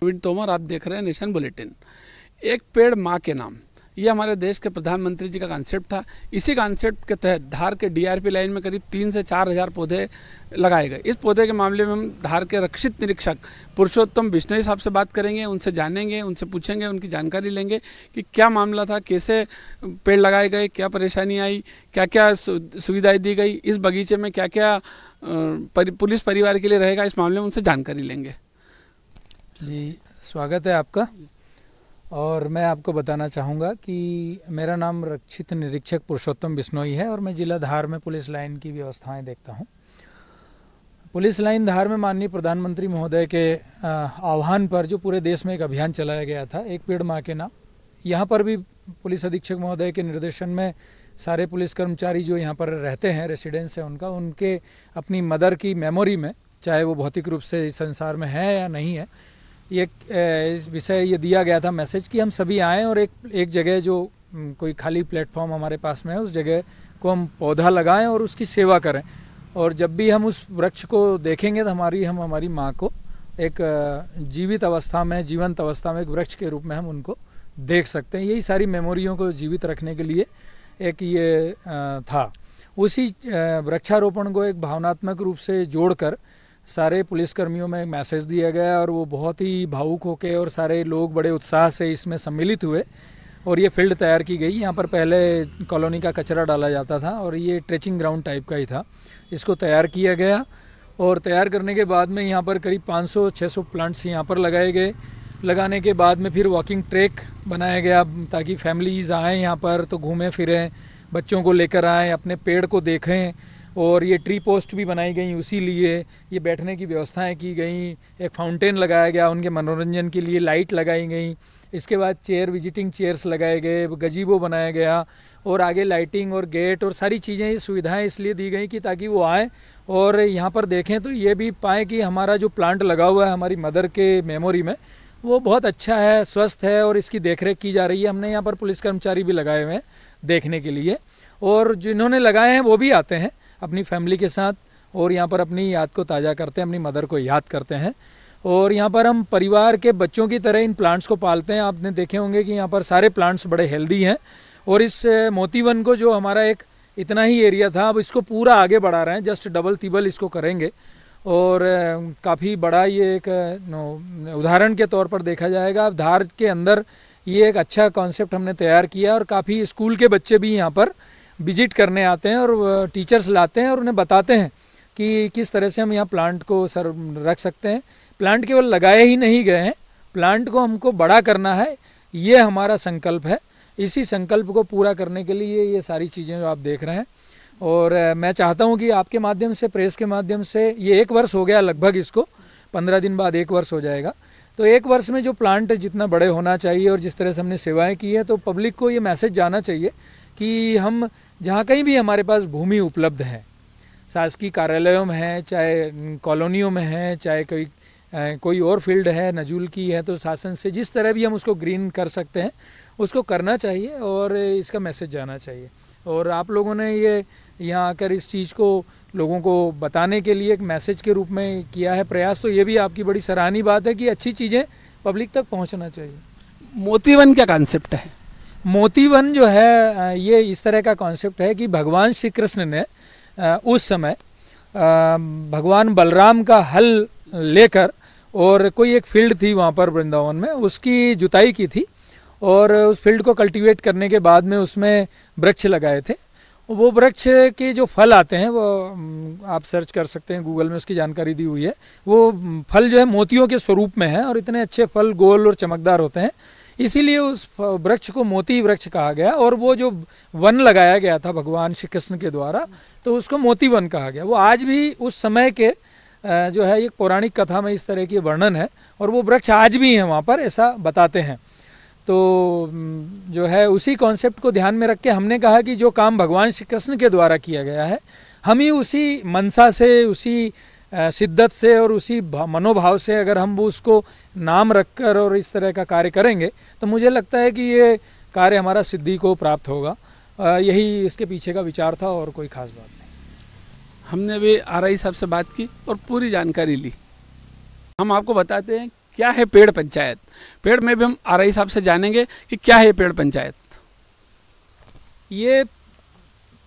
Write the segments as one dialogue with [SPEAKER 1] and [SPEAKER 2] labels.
[SPEAKER 1] प्रवीण तोमर, आप देख रहे हैं नेशन बुलेटिन। एक पेड़ माँ के नाम, ये हमारे देश के प्रधानमंत्री जी का कॉन्सेप्ट था। इसी कॉन्सेप्ट के तहत धार के डीआरपी लाइन में करीब 3 से 4 हज़ार पौधे लगाए गए। इस पौधे के मामले में हम धार के रक्षित निरीक्षक पुरुषोत्तम बिश्नोई साहब से बात करेंगे, उनसे जानेंगे, उनसे पूछेंगे, उनकी जानकारी लेंगे कि क्या मामला था, कैसे पेड़ लगाए गए, क्या परेशानी आई, क्या क्या सुविधाएँ दी गई, इस बगीचे में क्या क्या पुलिस परिवार के लिए रहेगा, इस मामले में उनसे जानकारी लेंगे।
[SPEAKER 2] जी, स्वागत है आपका। और मैं आपको बताना चाहूँगा कि मेरा नाम रक्षित निरीक्षक पुरुषोत्तम बिश्नोई है और मैं जिला धार में पुलिस लाइन की व्यवस्थाएं देखता हूँ। पुलिस लाइन धार में माननीय प्रधानमंत्री महोदय के आह्वान पर जो पूरे देश में एक अभियान चलाया गया था, एक पेड़ माँ के नाम, यहाँ पर भी पुलिस अधीक्षक महोदय के निर्देशन में सारे पुलिस कर्मचारी जो यहाँ पर रहते हैं, रेसिडेंस है उनका, उनके अपनी मदर की मेमोरी में, चाहे वो भौतिक रूप से इस संसार में है या नहीं है, ये इस विषय ये दिया गया था मैसेज कि हम सभी आएँ और एक जगह जो कोई खाली प्लेटफॉर्म हमारे पास में है उस जगह को हम पौधा लगाएं और उसकी सेवा करें। और जब भी हम उस वृक्ष को देखेंगे तो हमारी माँ को एक जीवित अवस्था में, जीवंत अवस्था में एक वृक्ष के रूप में हम उनको देख सकते हैं। यही सारी मेमोरियों को जीवित रखने के लिए एक ये था। उसी वृक्षारोपण को एक भावनात्मक रूप से जोड़कर सारे पुलिसकर्मियों में मैसेज दिया गया और वो बहुत ही भावुक होके और सारे लोग बड़े उत्साह से इसमें सम्मिलित हुए और ये फील्ड तैयार की गई। यहाँ पर पहले कॉलोनी का कचरा डाला जाता था और ये ट्रेचिंग ग्राउंड टाइप का ही था। इसको तैयार किया गया और तैयार करने के बाद में यहाँ पर करीब 500-600 प्लांट्स यहाँ पर लगाए गए। लगाने के बाद में फिर वॉकिंग ट्रैक बनाया गया ताकि फैमिलीज़ आएँ यहाँ पर तो घूमें फिरें, बच्चों को लेकर आएँ, अपने पेड़ को देखें। और ये ट्री पोस्ट भी बनाई गई उसी लिए, ये बैठने की व्यवस्थाएं की गई, एक फाउंटेन लगाया गया उनके मनोरंजन के लिए, लाइट लगाई गई। इसके बाद विजिटिंग चेयर्स लगाए गए, गजीबो बनाया गया और आगे लाइटिंग और गेट और सारी चीज़ें, सुविधाएं इसलिए दी गई कि ताकि वो आएँ और यहाँ पर देखें तो ये भी पाएँ कि हमारा जो प्लांट लगा हुआ है हमारी मदर के मेमोरी में वो बहुत अच्छा है, स्वस्थ है और इसकी देखरेख की जा रही है। हमने यहाँ पर पुलिस कर्मचारी भी लगाए हुए हैं देखने के लिए और जिन्होंने लगाए हैं वो भी आते हैं अपनी फैमिली के साथ और यहाँ पर अपनी याद को ताज़ा करते हैं, अपनी मदर को याद करते हैं। और यहाँ पर हम परिवार के बच्चों की तरह इन प्लांट्स को पालते हैं। आपने देखे होंगे कि यहाँ पर सारे प्लांट्स बड़े हेल्दी हैं और इस मोतीवन को जो हमारा एक इतना ही एरिया था अब इसको पूरा आगे बढ़ा रहे हैं, जस्ट डबल तिबल इसको करेंगे और काफ़ी बड़ा ये एक उदाहरण के तौर पर देखा जाएगा। अब धार के अंदर ये एक अच्छा कॉन्सेप्ट हमने तैयार किया और काफ़ी स्कूल के बच्चे भी यहाँ पर विजिट करने आते हैं और टीचर्स लाते हैं और उन्हें बताते हैं कि किस तरह से हम यहाँ प्लांट को रख सकते हैं। प्लांट केवल लगाए ही नहीं गए हैं, प्लांट को हमको बड़ा करना है, ये हमारा संकल्प है। इसी संकल्प को पूरा करने के लिए ये सारी चीज़ें जो आप देख रहे हैं और मैं चाहता हूँ कि आपके माध्यम से, प्रेस के माध्यम से, ये 1 वर्ष हो गया लगभग, इसको 15 दिन बाद 1 वर्ष हो जाएगा। तो 1 वर्ष में जो प्लांट जितना बड़े होना चाहिए और जिस तरह से हमने सेवाएं की है तो पब्लिक को ये मैसेज जाना चाहिए कि हम जहाँ कहीं भी हमारे पास भूमि उपलब्ध है, शासकीय कार्यालयों में है, चाहे कॉलोनियों में है, चाहे कोई और फील्ड है, नजूल की है, तो शासन से जिस तरह भी हम उसको ग्रीन कर सकते हैं उसको करना चाहिए और इसका मैसेज जाना चाहिए। और आप लोगों ने ये यहाँ आकर इस चीज़ को लोगों को बताने के लिए एक मैसेज के रूप में किया है प्रयास, तो ये भी आपकी बड़ी सराहनीय बात है कि अच्छी चीज़ें पब्लिक तक पहुँचना चाहिए।
[SPEAKER 1] मोतीवन क्या कॉन्सेप्ट है?
[SPEAKER 2] मोतीवन जो है ये इस तरह का कॉन्सेप्ट है कि भगवान श्री कृष्ण ने उस समय भगवान बलराम का हल लेकर और कोई एक फील्ड थी वहाँ पर वृंदावन में, उसकी जुताई की थी और उस फील्ड को कल्टीवेट करने के बाद में उसमें वृक्ष लगाए थे। वो वृक्ष के जो फल आते हैं वो आप सर्च कर सकते हैं, गूगल में उसकी जानकारी दी हुई है। वो फल जो है मोतियों के स्वरूप में है और इतने अच्छे फल गोल और चमकदार होते हैं, इसीलिए उस वृक्ष को मोती वृक्ष कहा गया। और वो जो वन लगाया गया था भगवान श्री कृष्ण के द्वारा तो उसको मोती वन कहा गया। वो आज भी उस समय के जो है एक पौराणिक कथा में इस तरह की वर्णन है और वो वृक्ष आज भी हैं वहाँ पर, ऐसा बताते हैं। तो जो है उसी कॉन्सेप्ट को ध्यान में रख के हमने कहा कि जो काम भगवान श्री कृष्ण के द्वारा किया गया है हम ही उसी मनसा से, उसी शिद्दत से और उसी मनोभाव से अगर हम उसको नाम रखकर और इस तरह का कार्य करेंगे तो मुझे लगता है कि ये कार्य हमारा सिद्धि को प्राप्त होगा। यही इसके पीछे का विचार था और कोई खास बात नहीं।
[SPEAKER 1] हमने भी आरआई साहब से बात की और पूरी जानकारी ली। हम आपको बताते हैं क्या है पेड़ पंचायत। पेड़ में भी हम आरआई साहब से जानेंगे कि क्या है पेड़ पंचायत।
[SPEAKER 2] ये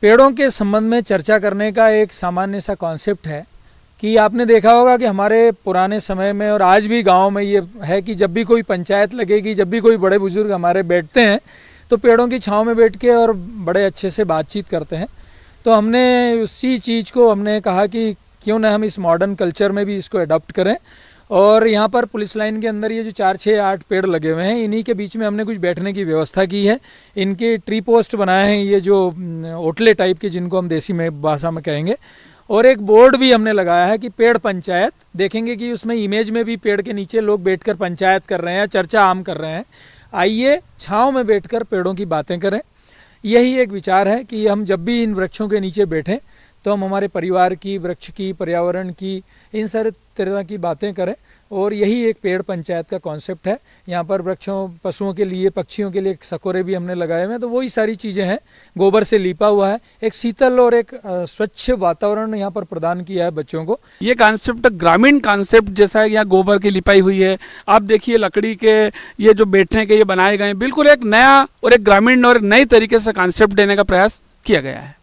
[SPEAKER 2] पेड़ों के संबंध में चर्चा करने का एक सामान्य सा कॉन्सेप्ट है कि आपने देखा होगा कि हमारे पुराने समय में और आज भी गांव में ये है कि जब भी कोई पंचायत लगेगी, जब भी कोई बड़े बुजुर्ग हमारे बैठते हैं तो पेड़ों की छांव में बैठ के और बड़े अच्छे से बातचीत करते हैं। तो हमने उसी चीज़ को हमने कहा कि क्यों ना हम इस मॉडर्न कल्चर में भी इसको अडॉप्ट करें। और यहाँ पर पुलिस लाइन के अंदर ये जो 4, 6, 8 पेड़ लगे हुए हैं, इन्हीं के बीच में हमने कुछ बैठने की व्यवस्था की है। इनके ट्री पोस्ट बनाए हैं, ये जो ओटले टाइप के जिनको हम देसी में भाषा में कहेंगे। और एक बोर्ड भी हमने लगाया है कि पेड़ पंचायत। देखेंगे कि उसमें इमेज में भी पेड़ के नीचे लोग बैठकर पंचायत कर रहे हैं, चर्चा आम कर रहे हैं। आइए छाँव में बैठकर पेड़ों की बातें करें। यही एक विचार है कि हम जब भी इन वृक्षों के नीचे बैठें तो हम हमारे परिवार की, वृक्ष की, पर्यावरण की, इन सारे तरह की बातें करें। और यही एक पेड़ पंचायत का कॉन्सेप्ट है। यहाँ पर वृक्षों, पशुओं के लिए, पक्षियों के लिए सकोरे भी हमने लगाए हुए हैं। तो वही सारी चीज़ें हैं, गोबर से लिपा हुआ है। एक शीतल और एक स्वच्छ वातावरण यहाँ पर प्रदान किया है बच्चों को।
[SPEAKER 1] ये कॉन्सेप्ट ग्रामीण कॉन्सेप्ट जैसा है, यहाँ गोबर की लिपाई हुई है। आप देखिए लकड़ी के ये जो बैठने के ये बनाए गए हैं, बिल्कुल एक नया और एक ग्रामीण और नई तरीके से कॉन्सेप्ट देने का प्रयास किया गया है।